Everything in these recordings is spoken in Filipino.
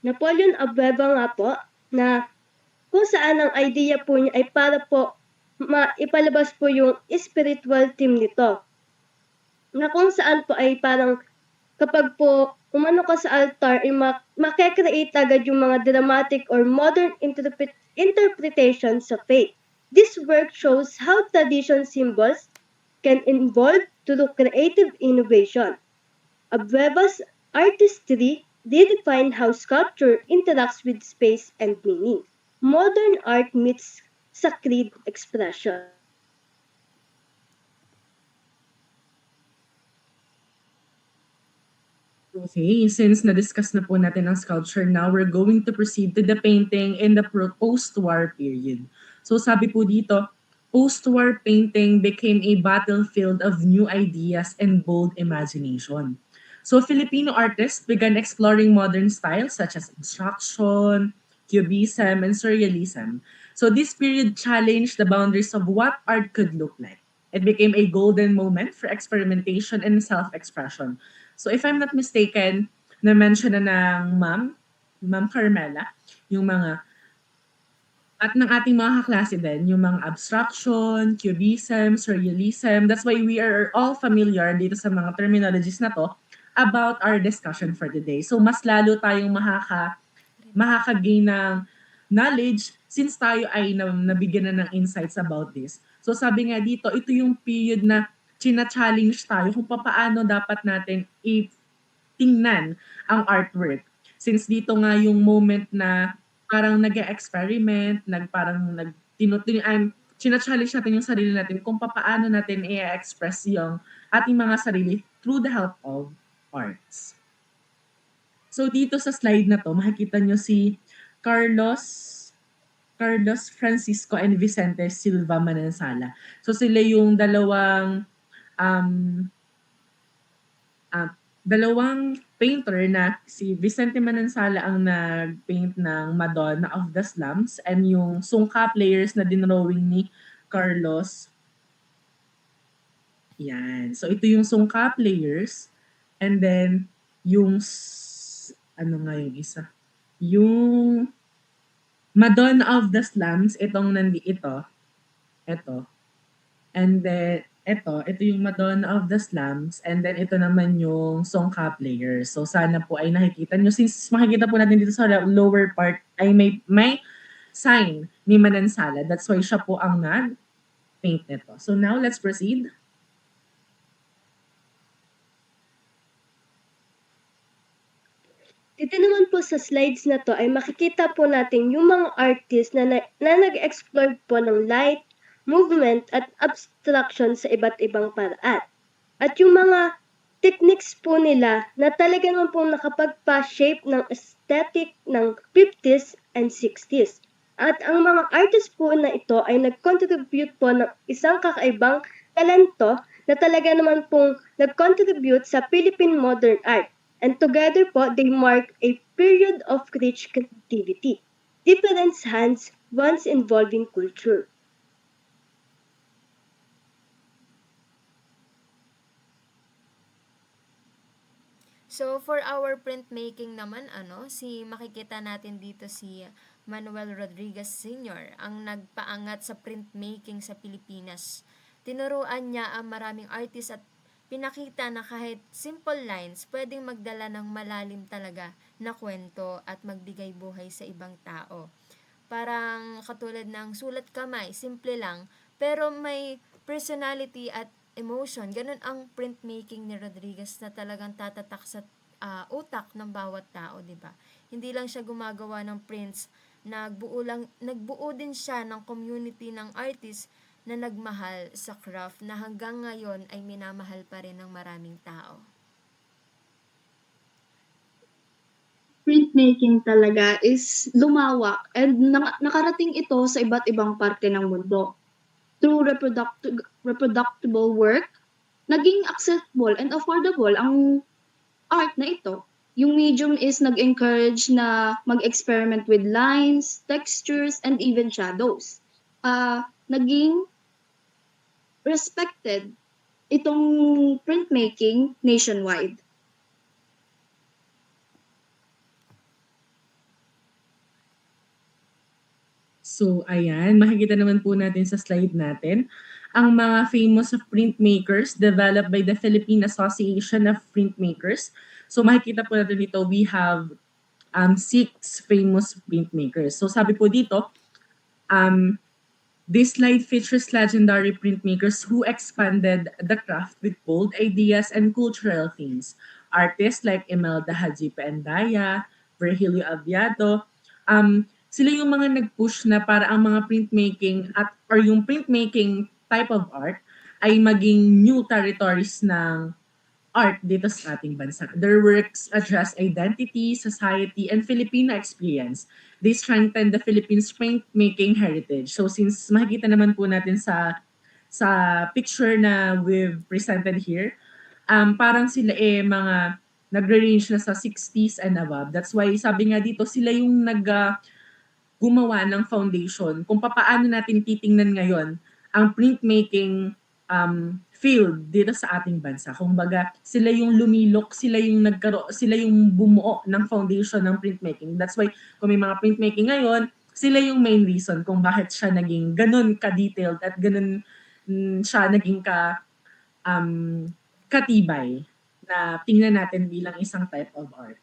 Napoleon Abueva nga po na kung saan ang idea po niya ay para po maipalabas po yung spiritual theme nito. Na kung saan po ay parang kapag po umano ka sa altar, ay makekreate agad yung mga dramatic or modern interpretation sa faith. This work shows how tradition symbols can evolve through creative innovation. Abueva's artistry redefined how sculpture interacts with space and meaning. Modern art meets sacred expression. Okay, since na-discuss na po natin ang sculpture, now we're going to proceed to the painting in the post-war period. So sabi po dito, post-war painting became a battlefield of new ideas and bold imagination. So Filipino artists began exploring modern styles such as abstraction, cubism, and surrealism. So this period challenged the boundaries of what art could look like. It became a golden moment for experimentation and self-expression. So if I'm not mistaken, na-mention na ng Ma'am Carmela, yung mga at ng ating mga kaklase din, yung mga abstraction, cubism, surrealism. That's why we are all familiar dito sa mga terminologies na to about our discussion for today. So mas lalo tayong makaka-gain ng knowledge since tayo ay nabigyan na ng insights about this. So sabi nga dito, ito yung period na china-challenge tayo kung paano dapat natin tingnan ang artwork. Since dito nga yung moment na parang nag-experiment, china-challenge natin yung sarili natin kung paano natin i-express yung ating mga sarili through the help of arts. So dito sa slide na to, makikita nyo si Carlos Carlos Francisco and Vicente Silva Manansala. So sila yung um, ah, dalawang painter na si Vicente Manansala ang nag-paint ng Madonna of the Slums and yung sungka players na dinrawing ni Carlos. Yan. So ito yung sungka players and then ano nga yung isa? Yung Madonna of the Slums, ito. And then, ito yung Madonna of the Slums. And then, ito naman yung Songka Players. So, sana po ay nakikita nyo. Since makikita po natin dito sa lower part, ay may sign ni Manansala. That's why siya po ang nag-paint nito. So, now, let's proceed. Dito naman po sa slides na to ay makikita po natin yung mga artist na nag-explore po ng light, movement at abstraction sa iba't ibang paraan. At yung mga techniques po nila na talaga naman po nakapagpa-shape ng aesthetic ng 50s and 60s. At ang mga artist po na ito ay nag-contribute po ng isang kakaibang talento na talaga naman pong nag-contribute sa Philippine modern art. And together po, they mark a period of rich creativity, different hands once involving culture. So for our printmaking naman si makikita natin dito si Manuel Rodriguez Sr. ang nagpaangat sa printmaking sa Pilipinas. Tinuruan niya ang maraming artist at pinakita na kahit simple lines pwedeng magdala ng malalim talaga na kwento at magbigay buhay sa ibang tao. Parang katulad ng sulat kamay, simple lang, pero may personality at emotion. Ganun ang printmaking ni Rodriguez na talagang tatatak sa utak ng bawat tao, 'di ba? Hindi lang siya gumagawa ng prints, nagbuo din siya ng community ng artist na nagmahal sa craft na hanggang ngayon ay minamahal pa rin ng maraming tao. Printmaking talaga is lumawak and nakarating ito sa iba't ibang parte ng mundo. Through reproducible work, naging accessible and affordable ang art na ito. Yung medium is nag-encourage na mag-experiment with lines, textures, and even shadows. Naging respected itong printmaking nationwide. So, ayan, makikita naman po natin sa slide natin ang mga famous printmakers developed by the Philippine Association of Printmakers. So, makikita po natin dito, we have 6 famous printmakers. So, sabi po dito, um, this slide features legendary printmakers who expanded the craft with bold ideas and cultural themes. Artists like Imelda Haji Paendaya, Virgilio Aviado, sila yung mga nag-push na para ang mga printmaking at or yung printmaking type of art ay maging new territories ng art dito sa ating bansa. Their works address identity, society, and Filipino experience. They strengthen the Philippines printmaking heritage. So since makikita naman po natin sa picture na we've presented here, parang sila mga nagre-range na sa 60s and above. That's why sabi nga dito, sila yung gumawa ng foundation kung papaano natin titingnan ngayon ang printmaking field dito sa ating bansa. Kumbaga, sila yung lumilok, sila yung bumuo ng foundation ng printmaking. That's why kung may mga printmaking ngayon, sila yung main reason kung bakit siya naging ganun ka-detailed at ganun siya naging um, katibay na tingnan natin bilang isang type of art.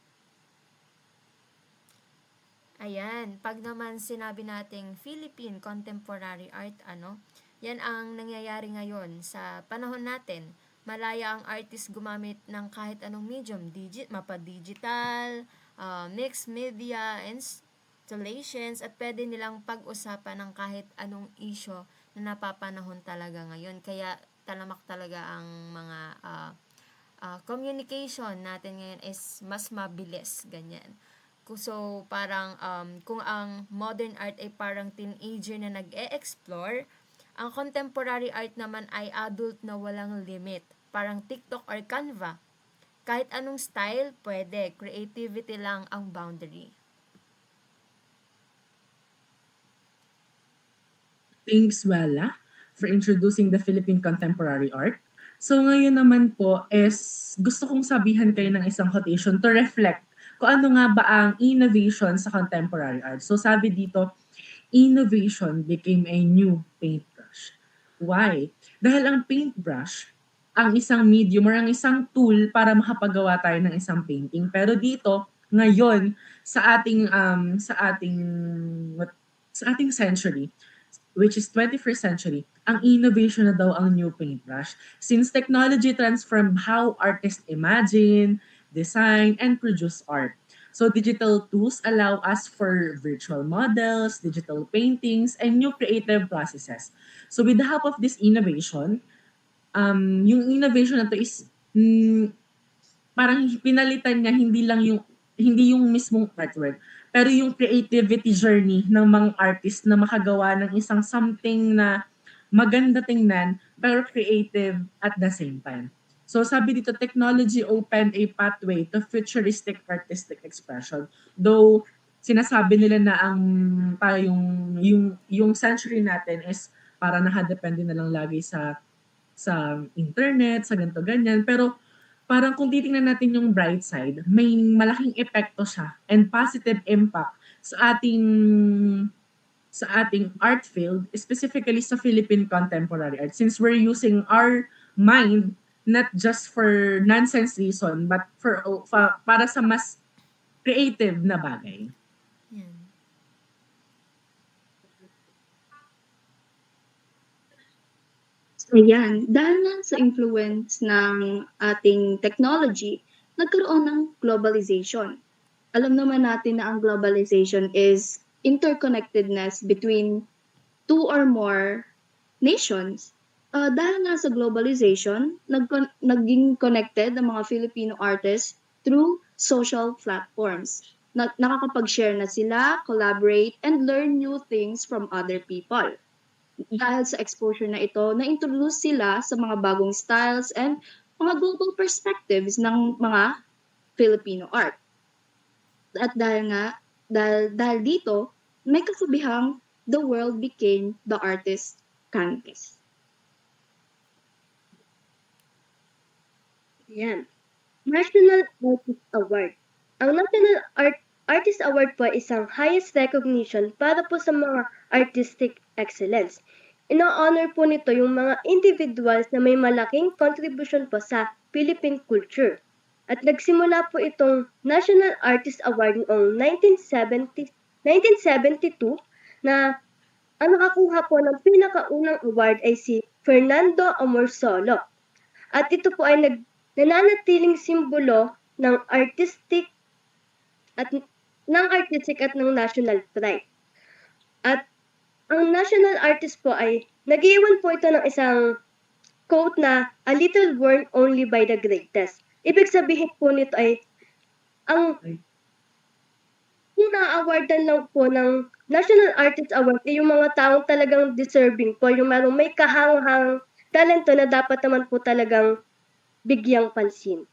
Ayan, pag naman sinabi nating Philippine Contemporary Art, yan ang nangyayari ngayon sa panahon natin. Malaya ang artist gumamit ng kahit anong medium, mapa-digital, mixed media, installations, at pwede nilang pag-usapan ng kahit anong issue na napapanahon talaga ngayon. Kaya talamak talaga ang mga communication natin ngayon is mas mabilis, ganyan. So, parang kung ang modern art ay parang teenager na nag-e-explore, ang contemporary art naman ay adult na walang limit. Parang TikTok or Canva. Kahit anong style, pwede. Creativity lang ang boundary. Thanks, Wella, for introducing the Philippine contemporary art. So ngayon naman po is gusto kong sabihan kayo ng isang quotation to reflect kung ano nga ba ang innovation sa contemporary art. So sabi dito, innovation became a new paintbrush. Why? Dahil ang paintbrush ang isang medium or ang isang tool para makapagawa tayo ng isang painting. Pero dito, ngayon, what, sa ating century, which is 21st century, ang innovation na daw ang new paintbrush. Since technology transformed how artists imagine, design, and produce art. So digital tools allow us for virtual models, digital paintings, and new creative processes. So with the help of this innovation, yung innovation na to is parang pinalitan niya hindi yung mismong artwork, pero yung creativity journey ng mga artist na makagawa ng isang something na maganda tingnan pero creative at the same time. So sabi dito, technology opened a pathway to futuristic artistic expression. Though sinasabi nila na yung century natin is para nakadepende na lang lagi sa internet, sa ganito ganyan, pero parang kung titingnan natin yung bright side, may malaking epekto siya and positive impact sa ating art field, specifically sa Philippine contemporary art. Since we're using our mind not just for nonsense reason, but para sa mas creative na bagay. Yan. Ayan, dahil nga sa influence ng ating technology, nagkaroon ng globalization. Alam naman natin na ang globalization is interconnectedness between two or more nations. Dahil nga sa globalization, naging connected ang mga Filipino artists through social platforms. Nakakapag-share na sila, collaborate, and learn new things from other people. Dahil sa exposure na ito, na-introduce sila sa mga bagong styles and mga global perspectives ng mga Filipino art. At dahil dito, may kasabihang the world became the artist's canvas. Yan. National Artist Award. Ang National Artist Award po ay isang highest recognition para po sa mga artistic excellence. Ino-honor po nito yung mga individuals na may malaking contribution po sa Philippine culture. At nagsimula po itong National Artist Award noong 1972 na ang nakakuha po ng pinakaunang award ay si Fernando Amorsolo. At ito po ay nananatiling simbolo ng artistic at ng national pride. At ang national artist po ay nag-iwan po ito ng isang quote na a little worn only by the greatest. Ibig sabihin po nito ay ang kung na-awardan lang po ng National Artist Award ay yung mga taong talagang deserving po, yung may kahang-hang talento na dapat naman po talagang bigyang pansin.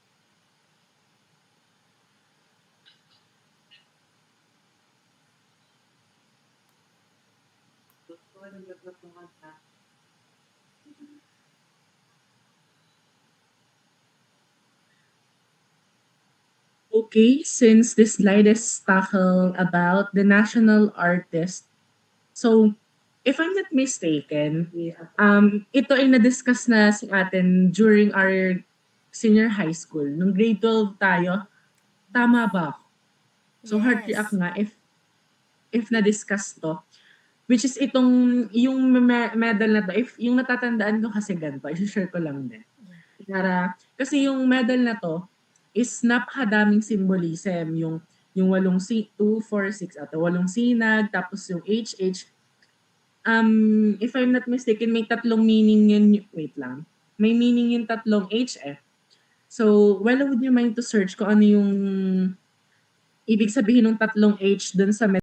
Okay, since this slide is tackle about the national artist, so if I'm not mistaken, ito ay na-discuss na sa atin during our senior high school. Nung grade 12 tayo, tama ba ako? So heart Yes. react nga if na-discuss to. Which is yung medal na to, if yung natatandaan ko kasi ganito, i-share ko lang din. Kasi yung medal na to is napakadaming symbolism. Yung 2, 4, 6 at 8 sinag, tapos yung HH. If I'm not mistaken, may tatlong meaning yun. Wait lang. May meaning yung tatlong HF. So, would you mind to search kung ano yung ibig sabihin ng tatlong H dun sa